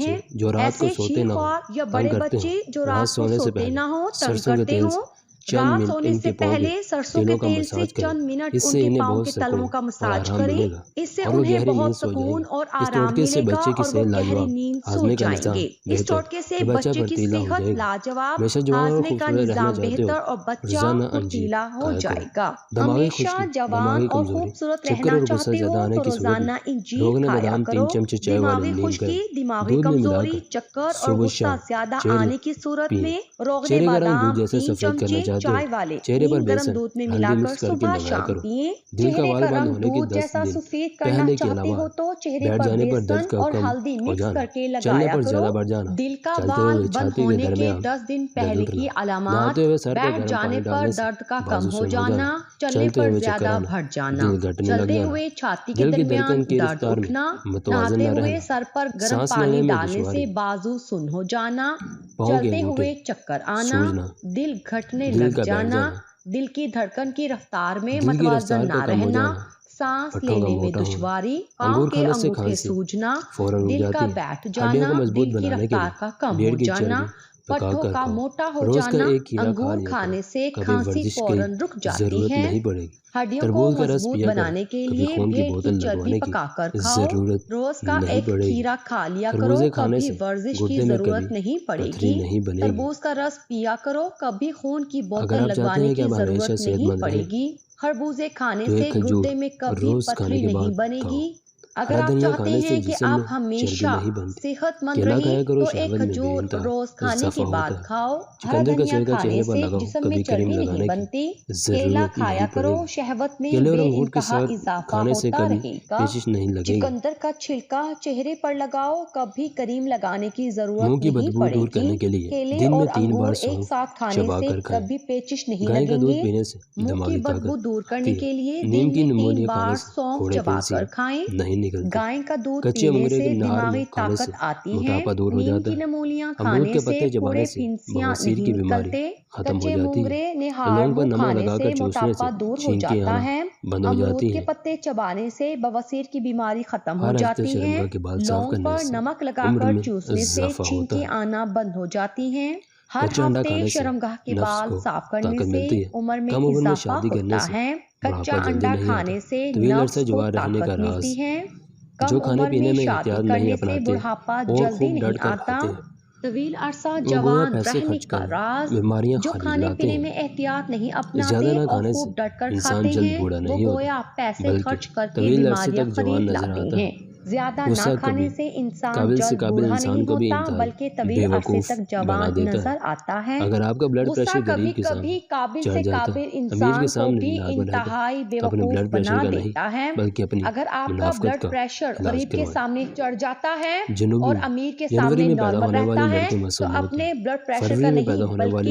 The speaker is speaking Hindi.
करते हैं। जो रात को ऐसे सोते ना हो, शीखवार या तंग बड़े करते बच्चे हो, जो रात रात को सोने से सोते ना पहले हो, तंग सरसों के करते तेल हो, चंद रात मिनट सोने इनके से पाँव के पहले सरसों के तीनों का तेल से मसाज करें। चंद मिनट इससे उनके इन्हें पाँव बहुत के सुकून तलवों का और मसाज आराम करें। मिलेगा इससे और वो उन्हें गहरी नींद बहुत सो सुकून जाएंगे। और इस आराम टोटके से मिलेगा बच्चे की और वो सेहत गहरी लाजवाब, नींद सो हाजमे का निज़ाम जाएंगे। इस बेहतर, टोटके से ये बच्चा बच्चे की फर्तीला हो सेहत जाएगा। लाजवाब, हमेशा जवान और हाजमे का खूबसूरत रहना निजाम चाहते हो, बेहतर और बच्चा रोजाना अंजीर फुर्तीला हो खाया करो। जाएगा। दिमागी हमेशा खुश्की, जवान दिमागी और कमजोरी, खूबसूरत चक्कर रहना और गुस्सा चाहते हो ज्यादा आने तो की सूरत रोजाना में इंजीर रोगने खाया बादाम करो। 3 चमचे चाय वाले दिमागी नीम खुश्की, गर्म दिमागी दूध में कमजोरी, मिलाकर चक्कर और सुबह गुस्सा शाम ज्यादा चेहरे आने की सूरत पिए। में रोगने चेहरे का रंग दूध बादाम जैसे 3 सफेद करना चमचे चाहते चाय हो, वाले चेहरे पर नीम गर्म बेसन दूध में हल्दी मिलाकर मिक्स करके सुबह लगाया शाम करो। पिए। दिल का चेहरे बाल का बंद रंग होने के दूध 10 जैसा दिन सफेद करना पहले के चाहते अलावा हो तो चेहरे बैठ पर जाने पर दर्द बेसन का और कम हल्दी हो मिक्स जाना, करके चलने लगाया पर करो। ज़्यादा बढ़ जाना, दिल का चलते बाल हुए बंद छाती के होने के दरमियान 10 दिन दर्द पहले की उठना, अलामात, नहाते हुए सर पर बैठ गर्म जाने पानी पर डालने से दर्द का कम बाजू हो सुन्न हो जाना, जाना, चलने चलते पर हुए चक्कर ज्यादा आना, बढ़ जाना, दिल घटने लग चलते जाना, हुए छाती के दिल की दरमियान धड़कन की दर्द रफ्तार में उठना, मुतवाज़िन नहाते न हुए रहना, सर पर गर्म सांस पानी लेने में डालने से दुश्वारी, बाजू सुन्न हो जाना, पाँव के चलते अंगूठे हुए चक्कर आना, सूजना, दिल घटने दिल लग का बैठ जाना, जाना, दिल की धड़कन की रफ्तार में दिल की मतवाजन रफ्तार का ना कम हो रहना, जाना, सांस पट्टों का लेने में मोटा होना, दुश्वारी, पाँव अंगूर के खाने से अंगूठे खांसी सूजना, फौरन रुक दिल का जाती है। बैठ हड्डियों जाना, को मजबूत दिल की बनाने के रफ्तार का कम लिए हो भेड़ की जाना, चर्बी पका पट्टों कर का खाओ। मोटा हो रोज का जाना, एक खीरा खा अंगूर लिया करो, खाने से कभी खांसी वर्जिश की फौरन रुक जाती जरूरत है। नहीं पड़ेगी। हड्डियों को तरबूज का रस मजबूत पिया करो, बनाने के कभी लिए खून की भेड़ की बोतल चर्बी लगवाने की पकाकर खाओ। जरूरत रोज का नहीं एक पड़ेगी। खीरा खा लिया करो, खरबूजे खाने कभी से वर्जिश की गुर्दे में जरूरत कभी नहीं पथरी पड़ेगी। नहीं बनेगी। तरबूज का रस पिया करो, कभी खून की अगर बोतल आप चाहते लगवाने हैं कि की आप हमेशा जरूरत नहीं सेहतमंद रहें पड़ेगी। खरबूजे खाने तो से एक खजूर गुर्दे में कभी रोज खाने पथरी के नहीं बाद खाओ। बनेगी। अगर हरा आप धनिया चाहते खाने से हैं कि जिस्म आप में चर्बी हमेशा नहीं बनती। सेहतमंद केला रहें खाया करो, तो एक शहवत में खजूर बेइंतहा रोज खाने के इजाफा बाद होता है। खाओ। हरा चुकंदर का धनिया छिलका खाने चेहरे पर से लगाओ, जिस्म में कभी क्रीम चर्बी नहीं लगाने की बनती। केला जरूरत खाया नहीं करो, पड़ेगी। शहवत में केले और अंगूर के बेइंतहा साथ इजाफा खाने से होता कभी रहेगा। पेचिश नहीं लगेगी। चुकंदर का छिलका चेहरे पर लगाओ, कभी क्रीम लगाने की जरूरत मुंह की नहीं बदबू दूर पड़ेगी। करने के लिए केले दिन और में 3 बार अंगूर एक सौंफ साथ खाने चबा से कर खाएं। कभी पेचिश नहीं गाय का दूध लगेंगे। पीने से मुंह की दिमागी बदबू ताकत दूर करने बढ़ती के है। लिए नीम दिन की में 3 निमोनिया खाने बार से सौंफ फोड़े चबाकर फुंसियाँ खाएं। नहीं निकलती। गाय का दूध कच्चे पीने अंगूरे से की नार दिमागी खाने से ताकत आती है। मोटापा दूर हो नीम जाता की है। नमूलियां अमरूद खाने के से पत्ते फोड़े चबाने से फिंसियां बवासीर नहीं की बीमारी निकलते। खत्म हो कच्चे जाती है। मूंगरे निहार लौंग पर मुंह नमक खाने लगाकर से चूसने से मोटापा दूर हो छींकें जाता आना है। बंद हो अमरूद जाती के हैं। पत्ते चबाने से बवासीर की बीमारी खत्म हो हर हफ्ते जाती है। शर्मगा के बाल साफ लौंग करने पर से नमक उम्र लगाकर में चूसने से इजाफा होता छींकें है। आना बंद हो जाती हैं। हर कच्चा अंडा हफ्ते खाने से शर्मगाह के नफ्स बाल को साफ करने ताकत से मिलती है। उम्र में कम उम्र में इजाफा शादी करने होता से है। कच्चा बुढ़ापा जल्दी अंडा नहीं आता। खाने से तवील नफ्स अरसा को जवान रहने का ताकत राज मिलती है। कम जो खाने उम्र पीने में में शादी एहतियात नहीं करने से अपनाते बुढ़ापा और जल्दी खूब नहीं डट कर आता। खाते हैं, तवील अरसा वो गोया जवान पैसे रहने खर्च का कर राज, बीमारियां जो खरीद खाने लाते पीने हैं। में एहतियात नहीं अपनाते ज्यादा ना और खाने से खूब डट कर इंसान खाते जल्द हैं, बूढ़ा वो नहीं होता, गोया पैसे बल्कि खर्च करके तवील अरसे बीमारियां तक जवान खरीद नजर लाते आता है। हैं। ज्यादा ना गुस्सा खाने कभी से इंसान काबिल से जल्द काबिल बूढ़ा इंसान नहीं को भी होता, इंतहाई बल्कि तवील अरसे बेवकूफ तक बना जवान देता नजर है। आता है। अगर आपका ब्लड गुस्सा प्रेशर कभी गरीब के कभी सामने काबिल चढ़ से जाता काबिल है, अमीर इंसान के को सामने भी मीनार बनाकर इंतहाई अपने बेवकूफ ब्लड बना प्रेशर का नहीं देता है। बल्कि अपनी अगर आपका मुनाफत ब्लड का प्रेशर इलाज गरीब के करवाएं। सामने चढ़ जाता है और जनवरी अमीर के जनवरी सामने में पैदा नॉर्मल होने रहता वाली है, लड़की तो मासूम होती अपने है। ब्लड प्रेशर फरवरी का में नहीं पैदा होने वाली बल्कि